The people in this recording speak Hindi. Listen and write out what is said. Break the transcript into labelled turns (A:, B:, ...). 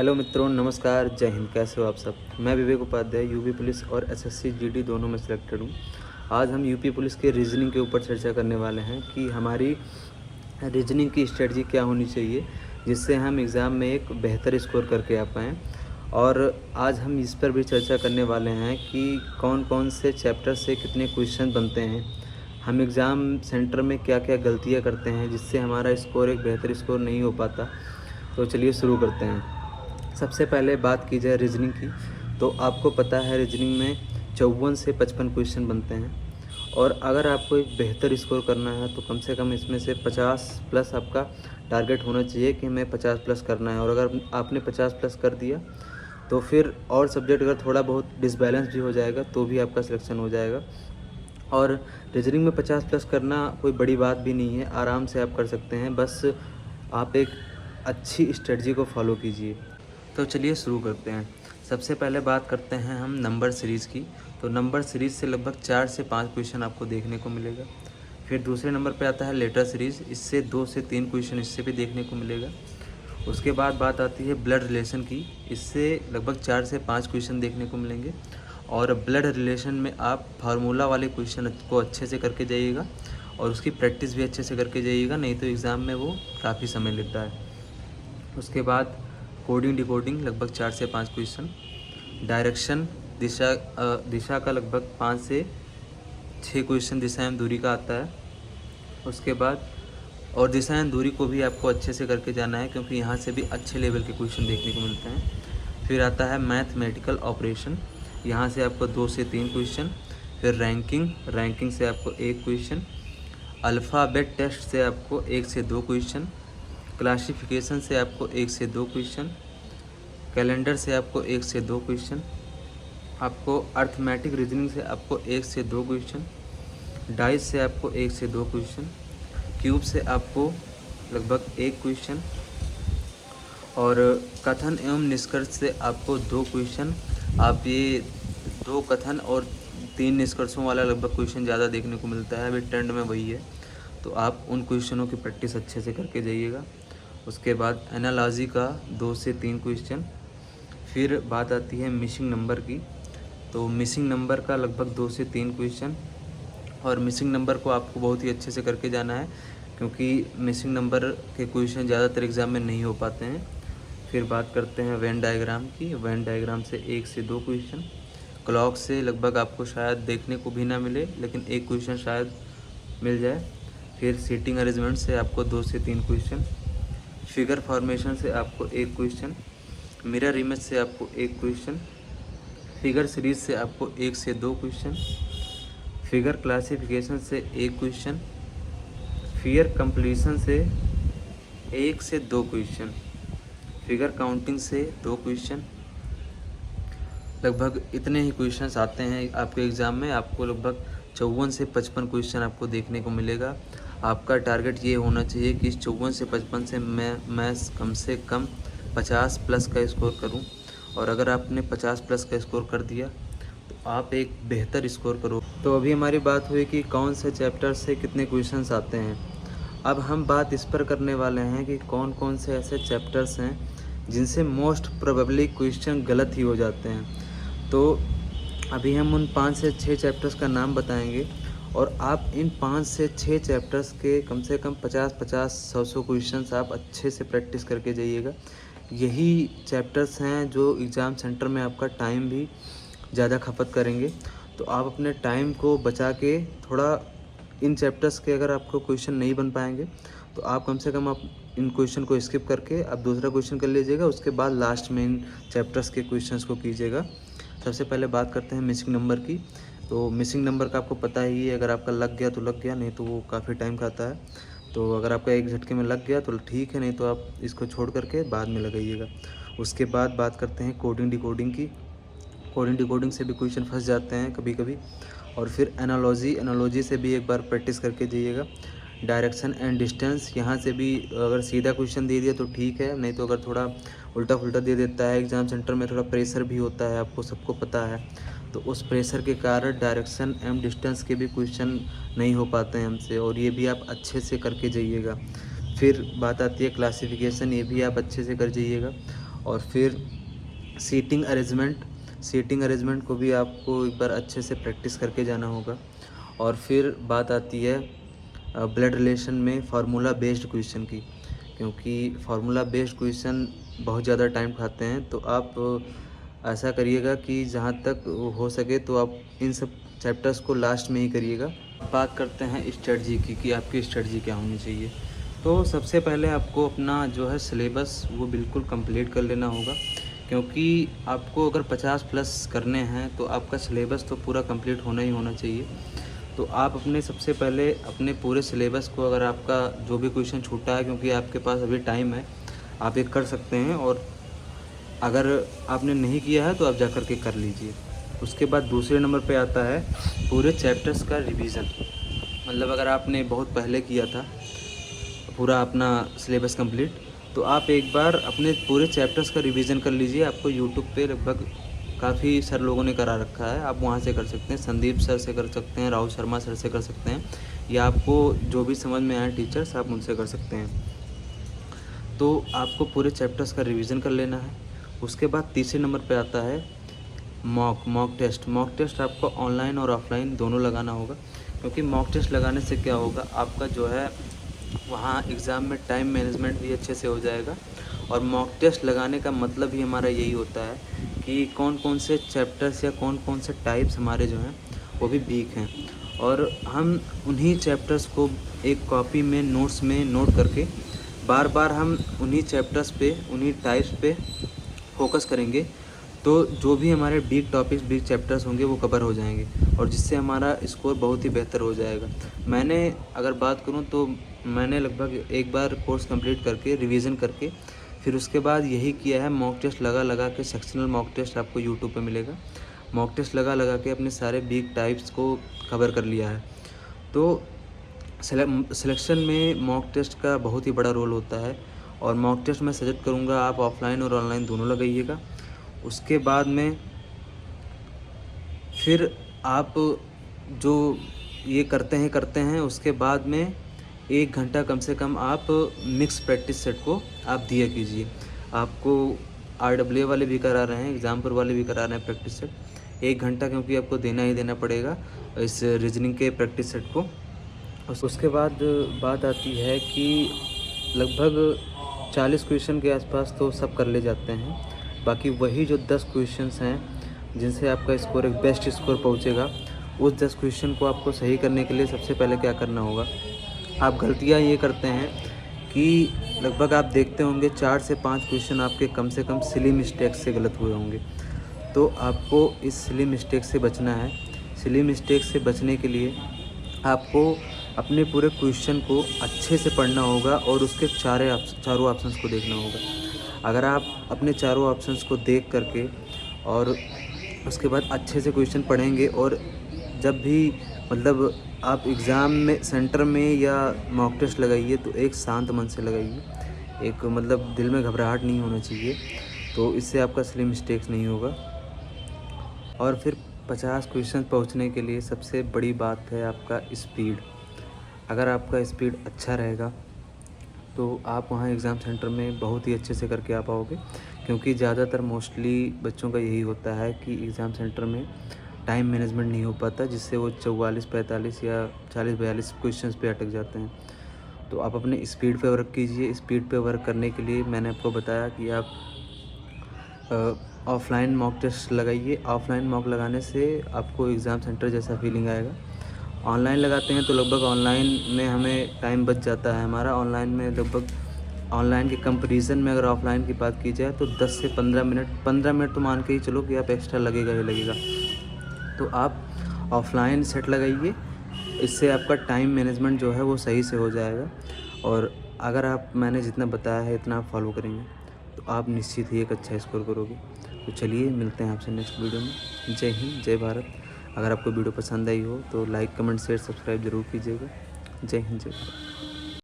A: हेलो मित्रों, नमस्कार, जय हिंद। कैसे हो आप सब। मैं विवेक उपाध्याय यूपी पुलिस और एसएससी जीडी दोनों में सिलेक्टेड हूँ। आज हम यूपी पुलिस के रीजनिंग के ऊपर चर्चा करने वाले हैं कि हमारी रीजनिंग की स्ट्रेटजी क्या होनी चाहिए जिससे हम एग्ज़ाम में एक बेहतर स्कोर करके आ पाएँ। और आज हम इस पर भी चर्चा करने वाले हैं कि कौन कौन से चैप्टर से कितने क्वेश्चन बनते हैं, हम एग्ज़ाम सेंटर में क्या क्या गलतियाँ करते हैं जिससे हमारा स्कोर एक बेहतर स्कोर नहीं हो पाता। तो चलिए शुरू करते हैं। सबसे पहले बात की जाए रीजनिंग की, तो आपको पता है रीजनिंग में 54 से 55 क्वेश्चन बनते हैं। और अगर आपको एक बेहतर स्कोर करना है तो कम से कम इसमें से 50 प्लस आपका टारगेट होना चाहिए कि हमें 50 प्लस करना है। और अगर आपने 50 प्लस कर दिया तो फिर और सब्जेक्ट अगर थोड़ा बहुत डिसबैलेंस भी हो जाएगा तो भी आपका सिलेक्शन हो जाएगा। और रीजनिंग में 50 प्लस करना कोई बड़ी बात भी नहीं है, आराम से आप कर सकते हैं। बस आप एक अच्छी स्ट्रेटजी को फॉलो कीजिए। तो चलिए शुरू करते हैं। सबसे पहले बात करते हैं हम नंबर सीरीज़ की। तो नंबर सीरीज़ से लगभग 4 से 5 क्वेश्चन आपको देखने को मिलेगा। फिर दूसरे नंबर पे आता है लेटर सीरीज़, इससे 2 से 3 क्वेश्चन इससे भी देखने को मिलेगा। उसके बाद बात आती है ब्लड रिलेशन की, इससे लगभग 4 से 5 क्वेश्चन देखने को मिलेंगे। और ब्लड रिलेशन में आप फार्मूला वाले क्वेश्चन को अच्छे से करके जाइएगा और उसकी प्रैक्टिस भी अच्छे से करके जाइएगा, नहीं तो एग्ज़ाम में वो काफ़ी समय लेता है। उसके बाद कोडिंग डिकोडिंग लगभग 4 से 5 क्वेश्चन। डायरेक्शन दिशा का लगभग 5 से 6 क्वेश्चन दिशा एवं दूरी का आता है। उसके बाद और दिशा एवं दूरी को भी आपको अच्छे से करके जाना है क्योंकि यहाँ से भी अच्छे लेवल के क्वेश्चन देखने को मिलते हैं। फिर आता है मैथमेटिकल ऑपरेशन, यहाँ से आपको 2 से 3 क्वेश्चन। फिर रैंकिंग से आपको 1 क्वेश्चन। अल्फ़ाबेट टेस्ट से आपको 1 से 2 क्वेश्चन। क्लासिफिकेशन से आपको 1 से 2 क्वेश्चन। कैलेंडर से आपको 1 से 2 क्वेश्चन। आपको अर्थमेटिक रीजनिंग से आपको 1 से 2 क्वेश्चन। डाइस से आपको 1 से 2 क्वेश्चन। क्यूब से आपको लगभग 1 क्वेश्चन। और कथन एवं निष्कर्ष से आपको 2 क्वेश्चन। आप ये 2 कथन और 3 निष्कर्षों वाला लगभग क्वेश्चन ज़्यादा देखने को मिलता है, अभी ट्रेंड में वही है, तो आप उन क्वेश्चनों की प्रैक्टिस अच्छे से करके जाइएगा। उसके बाद एनालॉजी का 2 से 3 क्वेश्चन। फिर बात आती है मिसिंग नंबर की, तो मिसिंग नंबर का लगभग 2 से 3 क्वेश्चन। और मिसिंग नंबर को आपको बहुत ही अच्छे से करके जाना है क्योंकि मिसिंग नंबर के क्वेश्चन ज़्यादातर एग्ज़ाम में नहीं हो पाते हैं। फिर बात करते हैं वेन डायग्राम की, वेन डायग्राम से 1 से 2 क्वेश्चन। क्लॉक से लगभग आपको शायद देखने को भी ना मिले, लेकिन 1 क्वेश्चन शायद मिल जाए। फिर सीटिंग अरेंजमेंट से आपको 2 से 3 क्वेश्चन। फिगर फॉर्मेशन से आपको 1 क्वेश्चन। मिरर इमेज से आपको 1 क्वेश्चन। फिगर सीरीज से आपको 1 से 2 क्वेश्चन। फिगर क्लासिफिकेशन से 1 क्वेश्चन। फिगर कंप्लीशन से 1 से 2 क्वेश्चन। फिगर काउंटिंग से 2 क्वेश्चन। लगभग इतने ही क्वेश्चंस आते हैं आपके एग्ज़ाम में। आपको लगभग 54 से 55 क्वेश्चन आपको देखने को मिलेगा। आपका टारगेट ये होना चाहिए कि इस 54 से 55 से मैं कम से कम 50 प्लस का स्कोर करूं। और अगर आपने 50 प्लस का स्कोर कर दिया तो आप एक बेहतर स्कोर करो। तो अभी हमारी बात हुई कि कौन से चैप्टर से कितने क्वेश्चंस आते हैं। अब हम बात इस पर करने वाले हैं कि कौन कौन से ऐसे चैप्टर्स हैं जिनसे मोस्ट प्रोबेबली क्वेश्चन गलत ही हो जाते हैं। तो अभी हम उन 5 से 6 चैप्टर्स का नाम बताएंगे और आप इन 5 से 6 चैप्टर्स के कम से कम 50-50, 100-100 क्वेश्चंस आप अच्छे से प्रैक्टिस करके जाइएगा। यही चैप्टर्स हैं जो एग्ज़ाम सेंटर में आपका टाइम भी ज़्यादा खपत करेंगे। तो आप अपने टाइम को बचा के थोड़ा इन चैप्टर्स के अगर आपको क्वेश्चन नहीं बन पाएंगे तो आप कम से कम आप इन क्वेश्चन को स्किप करके आप दूसरा क्वेश्चन कर लीजिएगा। उसके बाद लास्ट में इन चैप्टर्स के क्वेश्चंस को कीजिएगा। सबसे पहले बात करते हैं मिसिंग नंबर की। तो मिसिंग नंबर का आपको पता ही है, अगर आपका लग गया तो लग गया, नहीं तो वो काफ़ी टाइम खाता है। तो अगर आपका एक झटके में लग गया तो ठीक है, नहीं तो आप इसको छोड़ करके बाद में लगाइएगा। उसके बाद बात करते हैं कोडिंग डिकोडिंग की। कोडिंग डिकोडिंग से भी क्वेश्चन फंस जाते हैं कभी कभी। और फिर एनालॉजी से भी एक बार प्रैक्टिस करके जाइएगा। डायरेक्शन एंड डिस्टेंस, यहाँ से भी अगर सीधा क्वेश्चन दे दिया तो ठीक है, नहीं तो अगर थोड़ा उल्टा फुल्टा दे देता है, एग्ज़ाम सेंटर में थोड़ा प्रेशर भी होता है, आपको सबको पता है, तो उस प्रेशर के कारण डायरेक्शन एंड डिस्टेंस के भी क्वेश्चन नहीं हो पाते हैं हमसे, और ये भी आप अच्छे से करके जाइएगा। फिर बात आती है क्लासिफिकेशन, ये भी आप अच्छे से कर जाइएगा। और फिर सीटिंग अरेंजमेंट को भी आपको एक बार अच्छे से प्रैक्टिस करके जाना होगा। और फिर बात आती है ब्लड रिलेशन में फार्मूला बेस्ड क्वेश्चन की, क्योंकि फार्मूला बेस्ड क्वेश्चन बहुत ज़्यादा टाइम खाते हैं। तो आप ऐसा करिएगा कि जहाँ तक हो सके तो आप इन सब चैप्टर्स को लास्ट में ही करिएगा। बात करते हैं स्ट्रेटजी की कि आपकी स्ट्रेटजी क्या होनी चाहिए। तो सबसे पहले आपको अपना जो है सिलेबस वो बिल्कुल कंप्लीट कर लेना होगा, क्योंकि आपको अगर 50 प्लस करने हैं तो आपका सिलेबस तो पूरा कंप्लीट होना ही होना चाहिए। तो आप अपने सबसे पहले अपने पूरे सिलेबस को, अगर आपका जो भी क्वेश्चन छूटा है, क्योंकि आपके पास अभी टाइम है, आप ये कर सकते हैं। और अगर आपने नहीं किया है तो आप जा कर के कर लीजिए। उसके बाद दूसरे नंबर पे आता है पूरे चैप्टर्स का रिवीज़न। मतलब अगर आपने बहुत पहले किया था पूरा अपना सिलेबस कंप्लीट, तो आप एक बार अपने पूरे चैप्टर्स का रिवीजन कर लीजिए। आपको यूट्यूब पे लगभग काफ़ी सर लोगों ने करा रखा है, आप वहाँ से कर सकते हैं। संदीप सर से कर सकते हैं, राहुल शर्मा सर से कर सकते हैं, या आपको जो भी समझ में आए टीचर्स, आप उनसे कर सकते हैं। तो आपको पूरे चैप्टर्स का रिवीजन कर लेना है। उसके बाद तीसरे नंबर पे आता है मॉक टेस्ट आपको ऑनलाइन और ऑफलाइन दोनों लगाना होगा, क्योंकि मॉक टेस्ट लगाने से क्या होगा, आपका जो है वहाँ एग्ज़ाम में टाइम मैनेजमेंट भी अच्छे से हो जाएगा। और मॉक टेस्ट लगाने का मतलब ही हमारा यही होता है कि कौन कौन से चैप्टर्स या कौन कौन से टाइप्स हमारे जो हैं वो भी वीक हैं, और हम उन्हीं चैप्टर्स को एक कॉपी में नोट्स में नोट करके बार बार हम उन्हीं चैप्टर्स पे, उन्हीं टाइप्स पे फोकस करेंगे। तो जो भी हमारे वीक टॉपिक्स, वीक चैप्टर्स होंगे वो कवर हो जाएंगे, और जिससे हमारा स्कोर बहुत ही बेहतर हो जाएगा। मैंने अगर बात करूं तो मैंने लगभग एक बार कोर्स कंप्लीट करके रिवीजन करके फिर उसके बाद यही किया है। मॉक टेस्ट लगा के, सेक्शनल मॉक टेस्ट आपको यूट्यूब पे मिलेगा, मॉक टेस्ट लगा के अपने सारे वीक टाइप्स को कवर कर लिया है। तो सिलेक्शन में मॉक टेस्ट का बहुत ही बड़ा रोल होता है, और मॉक टेस्ट मैं सजेस्ट करूँगा आप ऑफलाइन और ऑनलाइन दोनों लगाइएगा। उसके बाद में फिर आप जो ये करते हैं उसके बाद में 1 घंटा कम से कम आप मिक्स प्रैक्टिस सेट को आप दिया कीजिए। आपको RWA वाले भी करा रहे हैं, एग्ज़ाम्पल वाले भी करा रहे हैं प्रैक्टिस सेट। 1 घंटा क्योंकि आपको देना ही देना पड़ेगा इस रीजनिंग के प्रैक्टिस सेट को। उसके बाद बात आती है कि लगभग 40 क्वेश्चन के आसपास तो सब कर ले जाते हैं। बाकी वही जो 10 क्वेश्चंस हैं जिनसे आपका स्कोर एक बेस्ट स्कोर पहुंचेगा, उस 10 क्वेश्चन को आपको सही करने के लिए सबसे पहले क्या करना होगा, आप गलतियां ये करते हैं कि लगभग आप देखते होंगे 4 से 5 क्वेश्चन आपके कम से कम सिली मिस्टेक से गलत हुए होंगे। तो आपको इस सिली मिस्टेक से बचना है। सिली मिस्टेक से बचने के लिए आपको अपने पूरे क्वेश्चन को अच्छे से पढ़ना होगा और उसके चारों ऑप्शंस को देखना होगा। अगर आप अपने चारों ऑप्शंस को देख करके और उसके बाद अच्छे से क्वेश्चन पढ़ेंगे, और जब भी मतलब आप एग्ज़ाम में सेंटर में या मॉक टेस्ट लगाइए तो एक शांत मन से लगाइए, एक मतलब दिल में घबराहट नहीं होना चाहिए, तो इससे आपका सिली मिस्टेक्स नहीं होगा। और फिर 50 क्वेश्चन पहुंचने के लिए सबसे बड़ी बात है आपका स्पीड। अगर आपका स्पीड अच्छा रहेगा तो आप वहाँ एग्ज़ाम सेंटर में बहुत ही अच्छे से करके आ पाओगे, क्योंकि ज़्यादातर मोस्टली बच्चों का यही होता है कि एग्ज़ाम सेंटर में टाइम मैनेजमेंट नहीं हो पाता, जिससे वो 44-45 या 40-42 क्वेश्चंस पे अटक जाते हैं। तो आप अपने स्पीड पे वर्क कीजिए। स्पीड पे वर्क करने के लिए मैंने आपको बताया कि आप ऑफ़लाइन मॉक टेस्ट लगाइए। ऑफ़लाइन मॉक लगाने से आपको एग्ज़ाम सेंटर जैसा फीलिंग आएगा। ऑनलाइन लगाते हैं तो लगभग ऑनलाइन में हमें टाइम बच जाता है हमारा। ऑनलाइन में लगभग ऑनलाइन के कंपैरिजन में अगर ऑफ़लाइन की बात की जाए तो 10 से 15 मिनट तो मान के ही चलो कि आप एक्स्ट्रा लगेगा ही लगेगा। तो आप ऑफ़लाइन सेट लगाइए, इससे आपका टाइम मैनेजमेंट जो है वो सही से हो जाएगा। और अगर आप मैंने जितना बताया है इतना आप फॉलो करेंगे तो आप निश्चित ही एक अच्छा स्कोर करोगे। तो चलिए मिलते हैं आपसे नेक्स्ट वीडियो में। जय हिंद, जय भारत। अगर आपको वीडियो पसंद आई हो तो लाइक, कमेंट, शेयर, सब्सक्राइब ज़रूर कीजिएगा। जय हिंद, जय भारत।